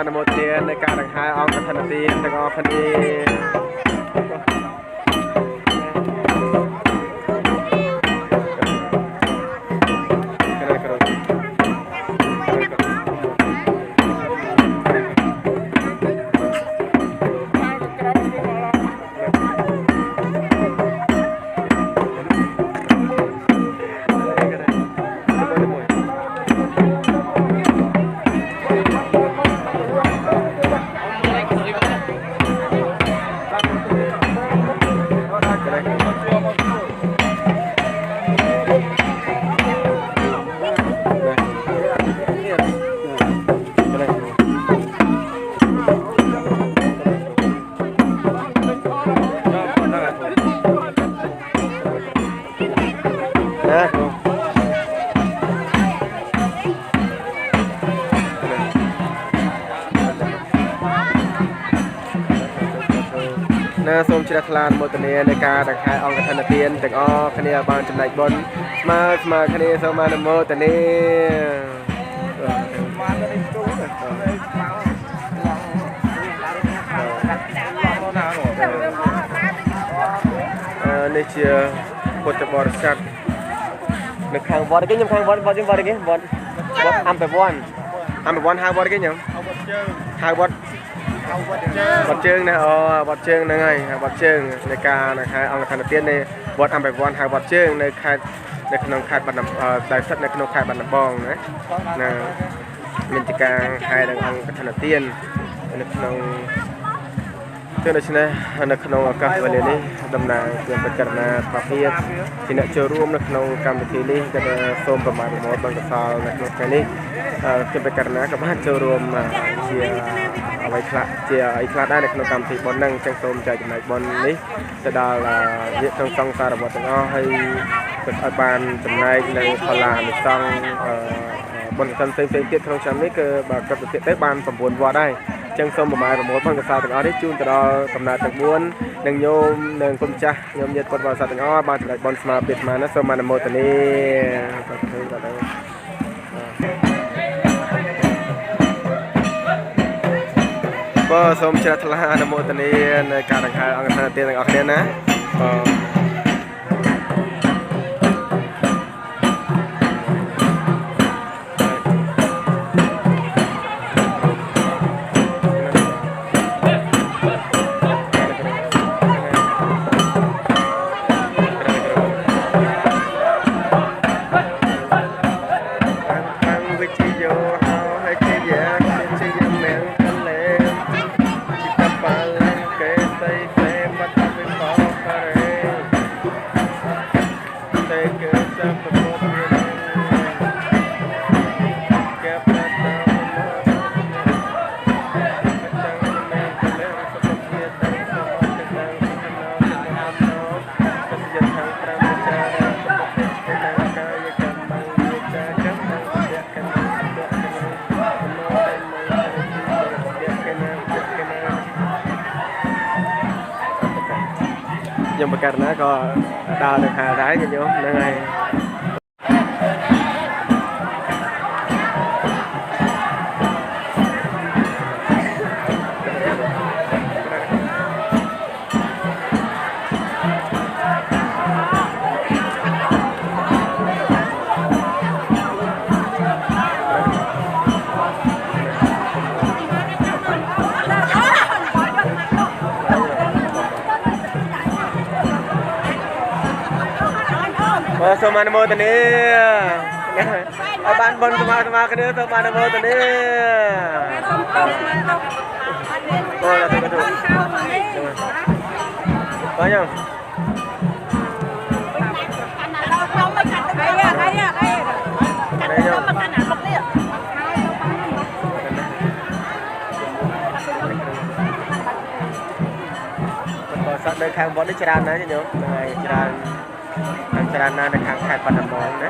នមោទនានៃការដង្ហែអង្គកឋិនទានទាំងអស់គ្នាសូមជ្រះថ្លានមោទនានៃការដង្ហែអង្គកឋិនទានទាំងអស់គ្នាបានចំណែកបុណ្យស្មើគ្នាសូមអនុមោទនានេះជាពុទ្ធបរិស័ទនៅខាងវត្តគេខ្ញុំខាងវត្តគេវត្តអំពវ័នហៅវត្តគេខ្ញុំហៅវត្តជើងណាវត្តជើងហ្នឹងហើយវត្តជើងនៃការដង្ហែអង្គកឋិនទាននៃវត្តអំពវ័នហៅវត្តជើងនៅខេត្តនៅក្នុងខេត្តបាត់ដំបងដែលស្ថិតនៅក្នុងខេត្តបាត់ដំបងណាមានទីការហែនឹងអង្គកឋិនទាននៅក្នុងដូច្នេះនៅក្នុងឱកាសវេលានេះតំណាងជាបច្ចុប្បន្នប្រភេទជាអ្នកចូលរួមនៅក្នុងកម្មវិធីនេះក៏សូមប្រមាណប្រមូលបនកសលនៅក្នុងថ្ងៃនេះជាបច្ចុប្បន្នក៏បានចូលរួមជាអ្វីខ្លះជាអីខ្លះដែរនៅក្នុងកម្មវិធីបុណ្យហ្នឹងអញ្ចឹងសូមចែកចំណែកបុណ្យនេះទៅដល់ញាតិក្នុងសង្សារវត្តទាំងអស់ហើយឲ្យបានចំណែកនៅផល្លាអនុសង្ឃបុណ្យកសិនផ្សេងទៀតក្នុងឆ្នាំនេះគឺបើកັບទៅទៀតទៅបាន9វត្តដែរចឹងសូមប្រមាណប្រមូលបនកសលទាំងអស់នេះជូនទៅដល់កំណើតទាំង4និងញោមនិងគុំចាស់ញោមញាតិពុទ្ធបរិស័ទទាំងអស់បានចំណែកបុណ្យស្មើពីស្មើណាសូមអនុមោទនាសូមជ្រះថ្លាអនុមោទនានៃការដង្ហែអង្គកឋិនទានទាំងអស់គ្នាណាខ្ញុំបកករណាក៏ដើរទៅខាងដែរខ្ញុំហ្នឹងហើយសូមអនុមោទនាឲ្យបានបុណ្យស្មើគ្នាសូមអនុមោទនាអូដល់ទៅទៅបងញ៉ាំសាក់នៅខាងវត្តនេះច្រើនណាស់ញោមហ្នឹងហើយច្រើនណាស់នៅខាងខេត្តបាត់ដំបងណា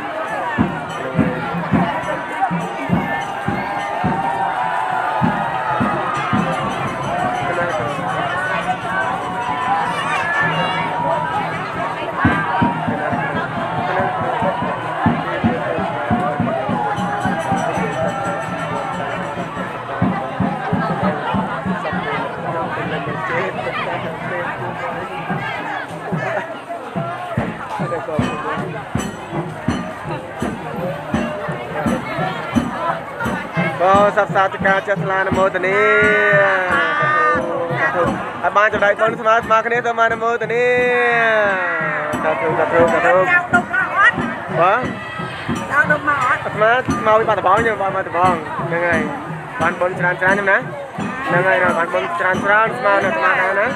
ก็สับสาตการจัตลานโมตนีอาบ้านจะได้คนสมาร์ทมาคันนี้ตัวมานโมตนีกระทุกวะมาวิบัติบ้องยังมาตะบ้องยังไงบ้านบนจานยังนะยังไงนะบ้านบนจานมาเนี่ยมาแล้วนะ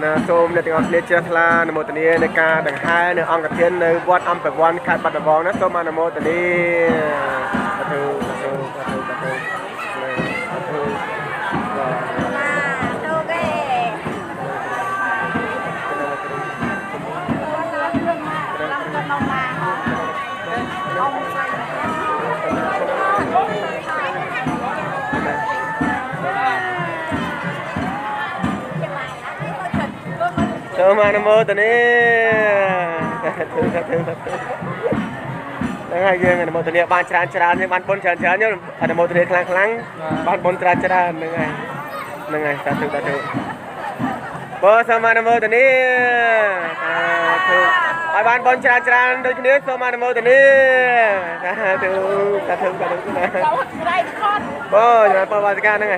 นะโจมเนี่ยถึงเอาเชื้อทลานโมตนีในการดังไห้ในองกระเทียนในวัดอัมเปวันขาดบัตรบองนะโจมมาโมตนีกระทุโจมานโมตนียังไงยังไงโมตนีบ้านจานยังบ้านบนจานยังอันโมตนีครั้งบ้านบนจานยังไงสาธุบอสมานโมตนีบ้านบนจานโดยที่นี้สมานโมตนีสาธุบอยังปวารการยังไง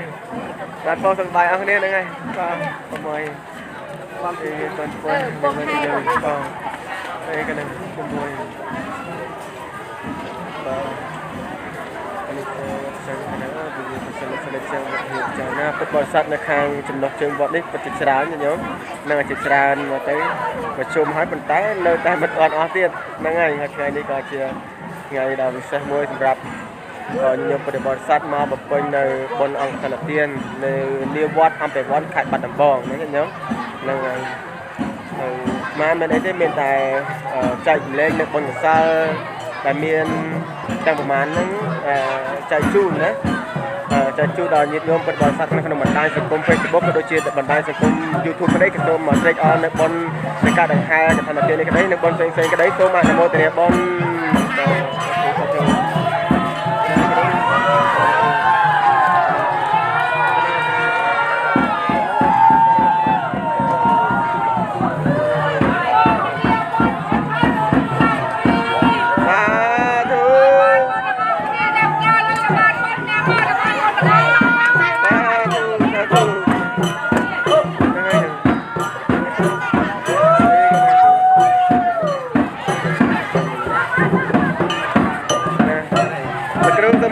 รัดปอสบายเอาคนนี้ยังไงก็ขโมยต้นกล้วยไม่ได้เลยก็ไอ้กันนึงขโมยก็อันนี้ก็เชิงคณะดูเชิงเชิงเหตุการณ์นะเป็นบริษัทในทางจำนวนเชิงบอดนี้ปฏิจารณ์อย่างเงี้ยนั่งจิตรานมาtớiประชุมให้บรรทัดเลยแต่มันอ่อนอ้อเตี้ยนั่งไงไงนี่ก็เชื่อไงดาววิเศษมวยสำหรับโยมปฏิบัติสัตว์มาแบบเป็นในบนองค์ธนเตียนในเรียวัดอัมเปวัดขัดบัตรบองนั่นเองเนาะนั่งไงมาเป็นไอ้ที่เป็นแต่ใจเล็กในบนซาแต่เมียนจังประมาณนั้นใจจูนนะใจจูดาวยิดโยมปฏิบัติสัตว์ในขนมบันไดสังคมเฟซบุ๊กโดยเฉพาะบันไดสังคมยูทูบก็ได้กระโดดมาเทคออนในบนในการดังไฮในธนเตียนในก็ได้ในบนเซ็งก็ได้โซมาในโมเตเนียบน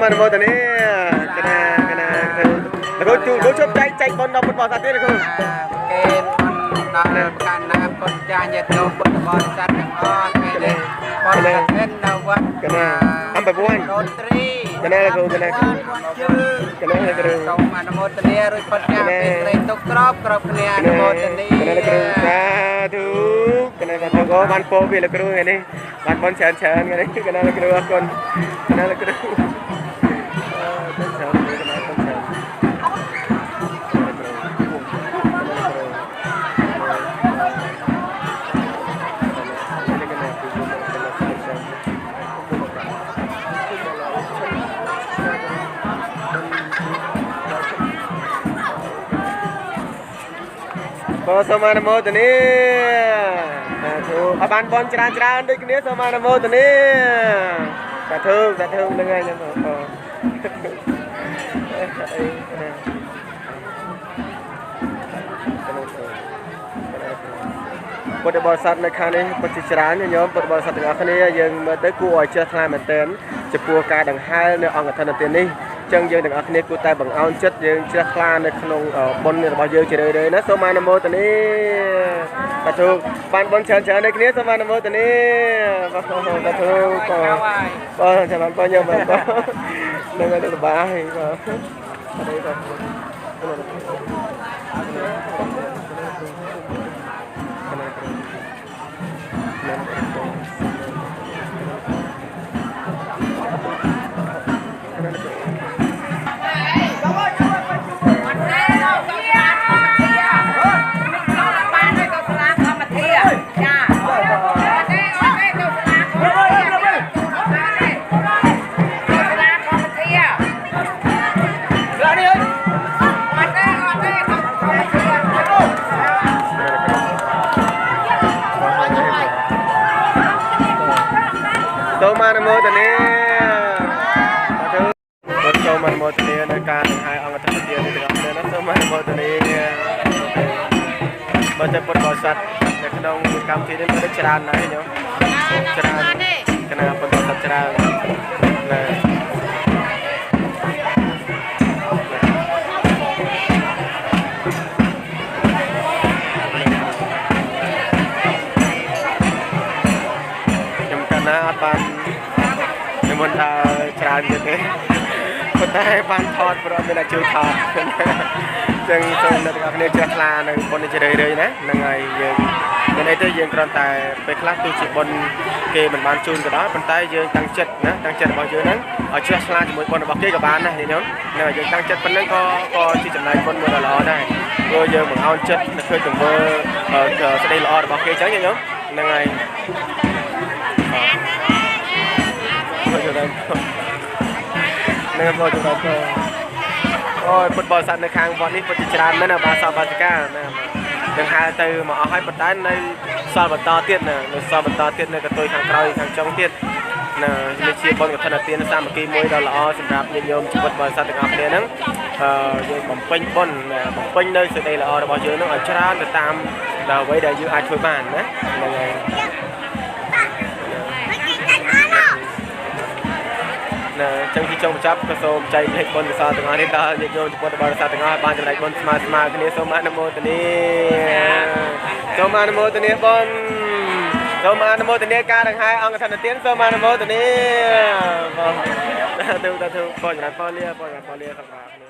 มันโมตัวนี้กันนะแล้วก็ชอบใจบอลเราบอลสัตว์นี่เลยคือเกณฑ์ตอนการนับคนจานยัดโยมบอลสัตว์อย่างอ่อนไงเลยบอลสัตว์เล่นเราวัดกันนะอัมไปบ้วนดนตรีกันนะคือกันนะคือส่งมาโมตัวนี้รุ่ยคนจานเป็นตุกกรอบเนี่ยโมตัวนี้กันนะคือสาธุกันนะคือก็มันโปบีละคือไงนี่มันบอลเฉินไงนี่กันนะคือคนกันนะคือต้นเชิงนี่ก็นะต้นเชิงพอสมานโมตัวนี้ถูกบ้านบอลจานด้วยกันนี้สมานโมตัวนี้กระทืบยังไงเนี่ยปฏิบัติสัตว์ในครั้งนี้ปฏิจารณ์โยมปฏิบัติสัตว์ในครั้งนี้ยังมาได้กู้อ้อยเชื้อทลายเหมือนเดิมจะปัวการดังไห้ในองค์ธนเตียนนี้จังยังดังครั้งนี้กู้แต่บังเอาจัดยังเชื้อทลายในขนมบนเนี่ยเราเยอะเฉยๆนะสมานโมตัวนี้กระทุกบ้านบนเฉินในครั้งนี้สมานโมตัวนี้กระทุกก็จะมันก็ยังมันก็นั่งกันสบายก็ได้ก็ โมตเนีសូមអនុមោទនានៅការដង្ហែអង្គធម្មទាននេះទាំងអស់គ្នាណាសូមអនុមោទនាបើតែពុទ្ធបរិស័ទនៅក្នុងកម្មវិធីនេះមានច្រើនណាស់ញោមច្រើនគណៈពុទ្ធបរិស័ទច្រើនណាខ្ញុំកណាអត់បាននិមន្តថាច្រើនទៀតទេប៉ុន្តែបានថតប្រអប់មានជួយថតចឹងសូមអ្នកទាំងអស់គ្នាជ្រះថ្លានៅបុណ្យជ្រៃរៃណាហ្នឹងហើយយើងមានអីទេយើងគ្រាន់តែពេលខ្លះទោះជាបុណ្យគេមិនបានជូនក៏ដោយប៉ុន្តែយើងតាំងចិត្តណាតាំងចិត្តរបស់យើងហ្នឹងឲ្យជ្រះថ្លាជាមួយបុណ្យរបស់គេក៏បានដែរញោមហ្នឹងយើងតាំងចិត្តប៉ុណ្ណឹងក៏ជាចំណែកបុណ្យមួយដ៏ល្អដែរព្រោះយើងបង្អោនចិត្តនៅឃើញទង្វើស្ដីល្អរបស់គេចឹងញោមហ្នឹងហើយនឹងមកចូលទៅអូយពុទ្ធបរិស័ទនៅខាងវត្តនេះពិតជាច្រើនមែនណាបាទសពបាសិកាណានឹងហៅទៅមកអស់ហើយប៉ុន្តែនៅសល់បន្តទៀតណានៅសល់បន្តទៀតនៅកតុយខាងក្រោយខាងចុងទៀតណានេះជាបុណ្យកឋិនទានសាមគ្គីមួយដ៏ល្អសម្រាប់ញាតិញោមពុទ្ធបរិស័ទទាំងអស់គ្នាហ្នឹងយើងបំពេញបុណ្យបំពេញនៅសេចក្តីល្អរបស់យើងហ្នឹងឲ្យច្រើនទៅតាមអ្វីដែលយើងអាចធ្វើបានណាហ្នឹងហើយចឹងទីចុងបញ្ចប់ក៏សូមចែកលេខបុណ្យកុសលទាំងអស់នេះដល់ញាតិញោមពុទ្ធបរិស័ទទាំងអស់បានចំណែកបុណ្យស្មើគ្នាសូមអនុមោទនាសូមអនុមោទនាបុណ្យសូមអនុមោទនាការដង្ហែអង្គធម្មទានសូមអនុមោទនាទៅបងចម្រើនពលលាសម្រាប់